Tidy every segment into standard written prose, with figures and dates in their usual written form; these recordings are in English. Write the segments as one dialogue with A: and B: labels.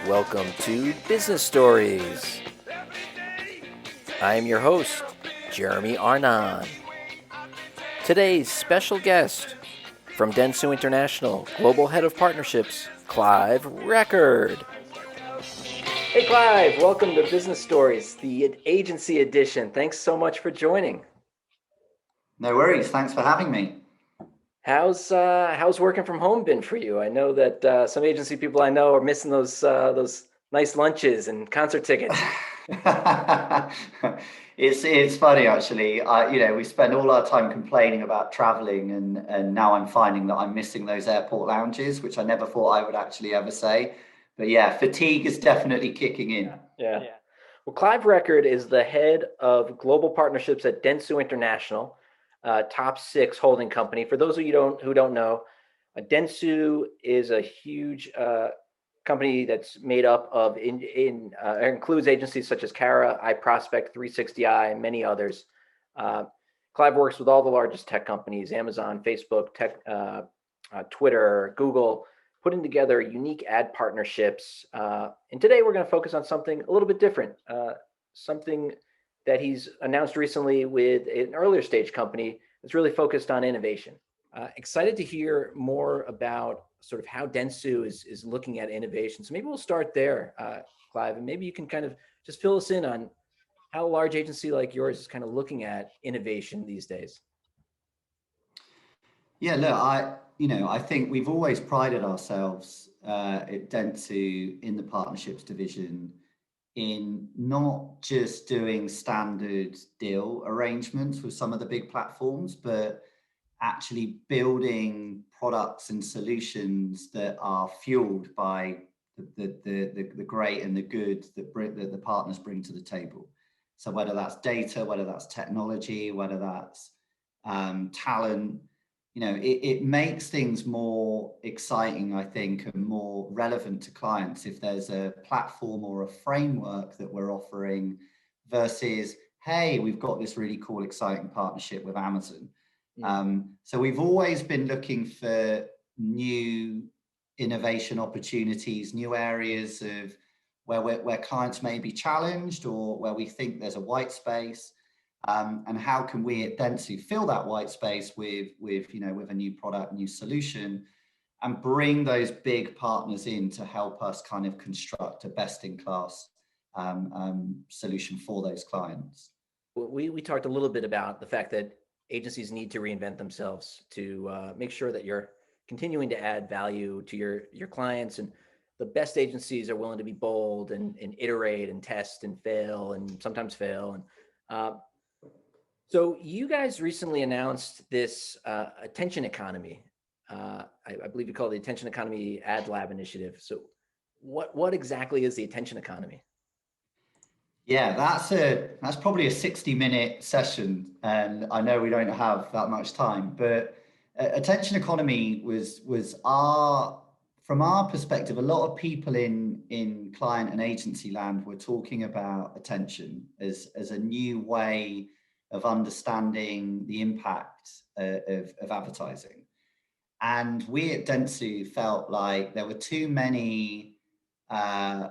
A: Welcome to Business Stories. I am your host, Jeremy Arnon. Today's special guest from Dentsu International, Global Head of Partnerships, Clive Record. Hey Clive, welcome to Business Stories, the agency edition. Thanks so much for joining.
B: No worries. Thanks for having me.
A: How's working from home been for you? I know that some agency people I know are missing those nice lunches and concert tickets.
B: It's funny actually. We spend all our time complaining about traveling, and now I'm finding that I'm missing those airport lounges, which I never thought I would actually ever say. But yeah, fatigue is definitely kicking in.
A: Yeah. Well, Clive Record is the head of global partnerships at Dentsu International, top 6 holding company. For those of you who don't know, Dentsu is a huge company that's made up of includes agencies such as Cara, iProspect, 360i, and many others. Clive works with all the largest tech companies: Amazon, Facebook, Twitter, Google, putting together unique ad partnerships. And today we're going to focus on something a little bit different, something that he's announced recently with an earlier stage company that's really focused on innovation. Excited to hear more about sort of how Dentsu is looking at innovation. So maybe we'll start there, Clive, and maybe you can kind of just fill us in on how a large agency like yours is kind of looking at innovation these days.
B: Yeah, look, I think we've always prided ourselves at Dentsu in the partnerships division in not just doing standard deal arrangements with some of the big platforms, but actually building products and solutions that are fueled by the great and the good that the partners bring to the table. So whether that's data, whether that's technology, whether that's talent, it makes things more exciting, I think, and more relevant to clients if there's a platform or a framework that we're offering versus, hey, we've got this really cool, exciting partnership with Amazon. So we've always been looking for new innovation opportunities, new areas of where clients may be challenged or where we think there's a white space. And how can we at Dentsu fill that white space with a new product, new solution, and bring those big partners in to help us kind of construct a best-in-class solution for those clients.
A: We talked a little bit about the fact that agencies need to reinvent themselves to make sure that you're continuing to add value to your clients, and the best agencies are willing to be bold and iterate and test and fail and sometimes fail. And so you guys recently announced this attention economy. I believe you call it the Attention Economy Ad Lab Initiative. So what exactly is the attention economy?
B: Yeah, that's probably a 60-minute session, and I know we don't have that much time, but attention economy was from our perspective, a lot of people in client and agency land were talking about attention as a new way of understanding the impact of advertising. And we at Dentsu felt like there were too many kind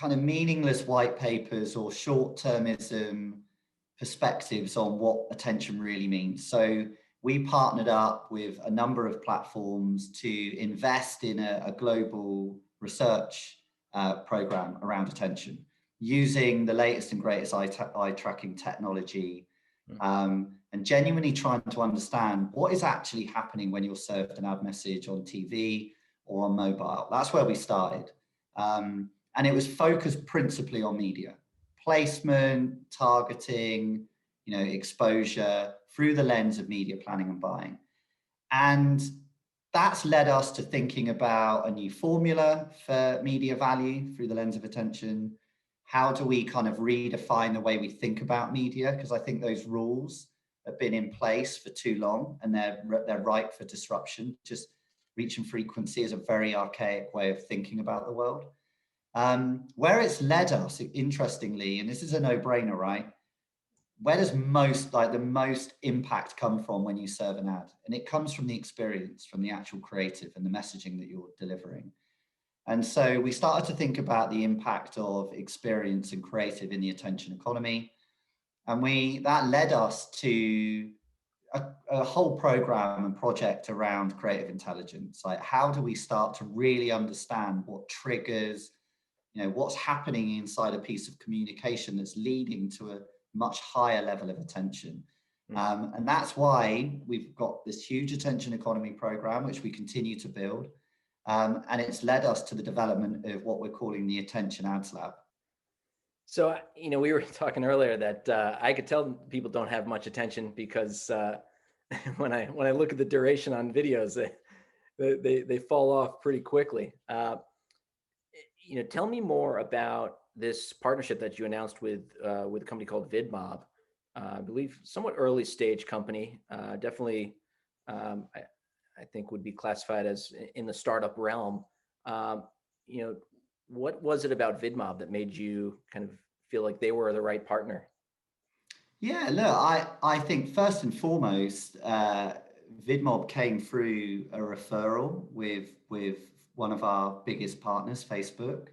B: of meaningless white papers or short-termism perspectives on what attention really means. So we partnered up with a number of platforms to invest in a global research program around attention, using the latest and greatest eye tracking technology, and genuinely trying to understand what is actually happening when you're served an ad message on TV or on mobile. That's where we started. And it was focused principally on media, placement, targeting, exposure through the lens of media planning and buying. And that's led us to thinking about a new formula for media value through the lens of attention. How do we kind of redefine the way we think about media? Because I think those rules have been in place for too long and they're ripe for disruption. Just reach and frequency is a very archaic way of thinking about the world. Where it's led us, interestingly, and this is a no-brainer, right? Where does the most impact come from when you serve an ad? And it comes from the experience, from the actual creative and the messaging that you're delivering. And so we started to think about the impact of experience and creative in the attention economy. And that led us to a whole program and project around creative intelligence. Like, how do we start to really understand what triggers, what's happening inside a piece of communication that's leading to a much higher level of attention. And that's why we've got this huge attention economy program, which we continue to build. And it's led us to the development of what we're calling the Attention Ads Lab.
A: So, we were talking earlier that I could tell people don't have much attention because when I look at the duration on videos, they fall off pretty quickly. Tell me more about this partnership that you announced with a company called Vidmob. I believe somewhat early stage company, definitely. I think would be classified as in the startup realm. What was it about Vidmob that made you kind of feel like they were the right partner?
B: Yeah, look, I think first and foremost, Vidmob came through a referral with one of our biggest partners, Facebook,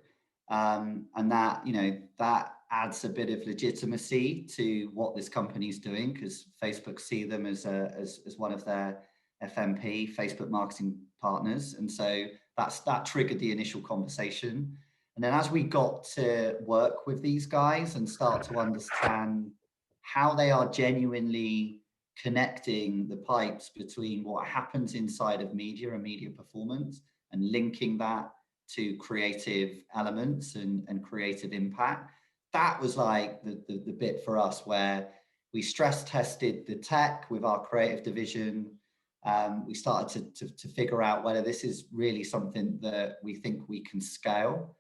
B: and that adds a bit of legitimacy to what this company is doing, because Facebook see them as one of their FMP, Facebook marketing partners, and so that triggered the initial conversation. And then as we got to work with these guys and start to understand how they are genuinely connecting the pipes between what happens inside of media and media performance and linking that to creative elements and creative impact. That was like the bit for us where we stress tested the tech with our creative division. We started to figure out whether this is really something that we think we can scale.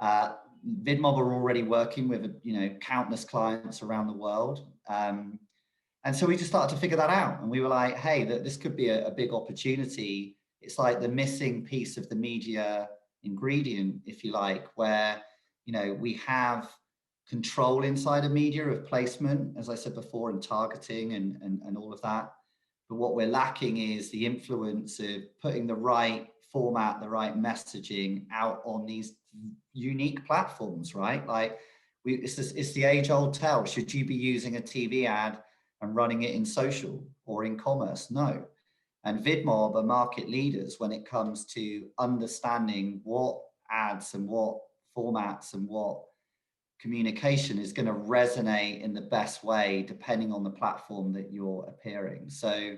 B: Vidmob are already working with countless clients around the world, and so we just started to figure that out. And we were like, hey, this could be a big opportunity. It's like the missing piece of the media ingredient, if you like, where we have control inside of media of placement, as I said before, and targeting and all of that. But what we're lacking is the influence of putting the right format, the right messaging out on these unique platforms, right? Like, it's the age-old tell. Should you be using a TV ad and running it in social or in commerce? No. And Vidmob are market leaders when it comes to understanding what ads and what formats and what communication is going to resonate in the best way depending on the platform that you're appearing. So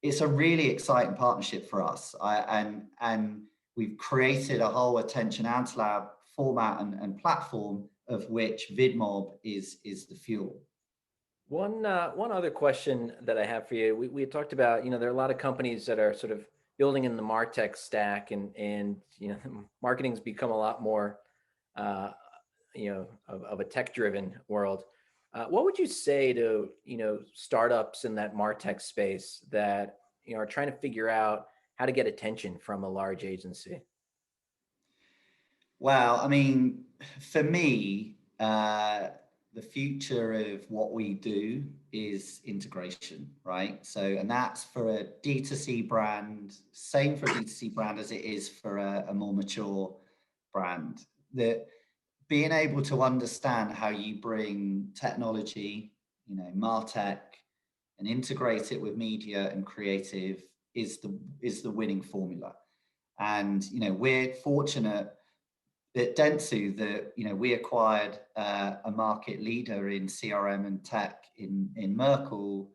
B: it's a really exciting partnership for us. And we've created a whole Attention Ads Lab format and platform, of which Vidmob is the fuel.
A: One other question that I have for you. We had talked about, there are a lot of companies that are sort of building in the MarTech stack, and marketing's become a lot more of a tech-driven world. What would you say to startups in that MarTech space that are trying to figure out how to get attention from a large agency?
B: Well, I mean, for me, the future of what we do is integration, right? So, and that's for a D2C brand, same for a D2C brand as it is for a more mature brand. That being able to understand how you bring technology, MarTech, and integrate it with media and creative is the winning formula. And we're fortunate at Dentsu that we acquired a market leader in CRM and tech in Merkle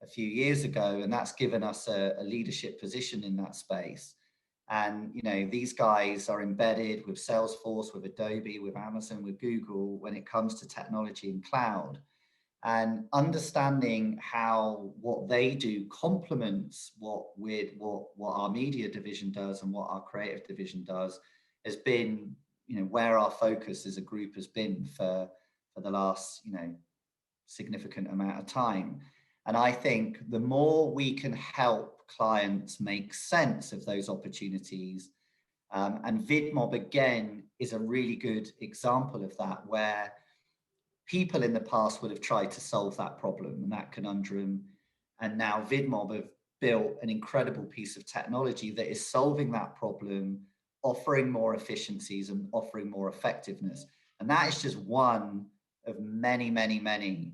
B: a few years ago, and that's given us a leadership position in that space. And these guys are embedded with Salesforce, with Adobe, with Amazon, with Google when it comes to technology and cloud. And understanding how what they do complements what our media division does and what our creative division does has been where our focus as a group has been for the last significant amount of time. And I think the more we can help clients make sense of those opportunities, and Vidmob again is a really good example of that, where people in the past would have tried to solve that problem and that conundrum, and now Vidmob have built an incredible piece of technology that is solving that problem offering more efficiencies and offering more effectiveness. And that is just one of many, many, many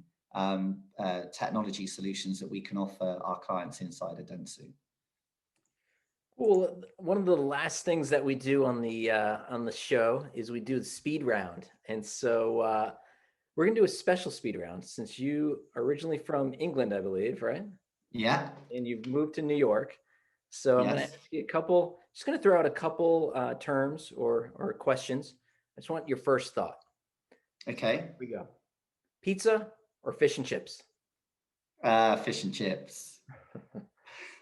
B: technology solutions that we can offer our clients inside of Dentsu.
A: Well, one of the last things that we do on the show is we do the speed round, and so we're gonna do a special speed round since you are originally from England, I believe, right?
B: Yeah.
A: And you've moved to New York. So I'm gonna
B: Yes.
A: ask you a couple. Just gonna throw out a couple terms or questions. I just want your first thought.
B: Okay.
A: Here we go. Pizza or fish and chips?
B: Fish and chips.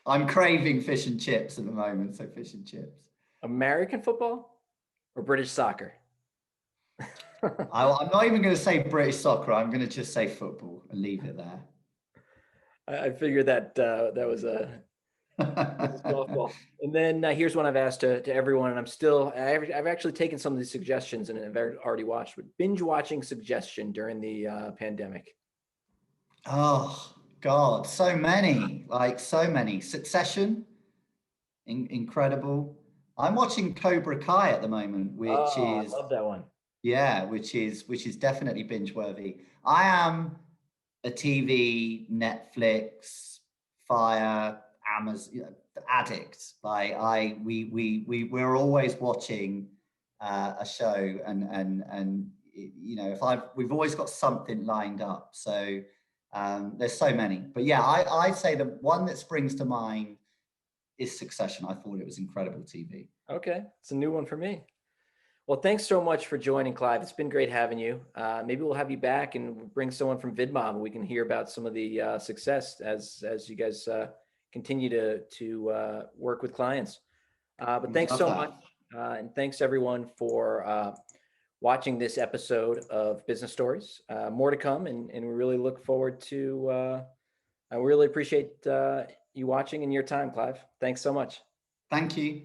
B: I'm craving fish and chips at the moment, so fish and chips.
A: American football or British soccer?
B: I'm not even going to say British soccer. I'm going to just say football and leave it there.
A: I figured that that was a softball. And then here's one I've asked to everyone, and I've actually taken some of these suggestions and I've already watched, but binge watching suggestion during the pandemic.
B: Oh God, so many, like so many. Succession, incredible. I'm watching Cobra Kai at the moment, which
A: Oh, I
B: is
A: love that one.
B: yeah, which is definitely binge worthy. I am a TV, Netflix, Fire, Amazon addict. Like we're always watching a show, and you know, we've always got something lined up. So there's so many, but yeah, I'd say the one that springs to mind is Succession. I thought it was incredible TV.
A: Okay, it's a new one for me. Well, thanks so much for joining, Clive. It's been great having you. Maybe we'll have you back and bring someone from Vidmob, and we can hear about some of the success as you guys continue to work with clients. But thanks
B: Love
A: so
B: that.
A: much, and thanks everyone for watching this episode of Business Stories. More to come, and we really look forward to. I really appreciate you watching and your time, Clive. Thanks so much.
B: Thank you.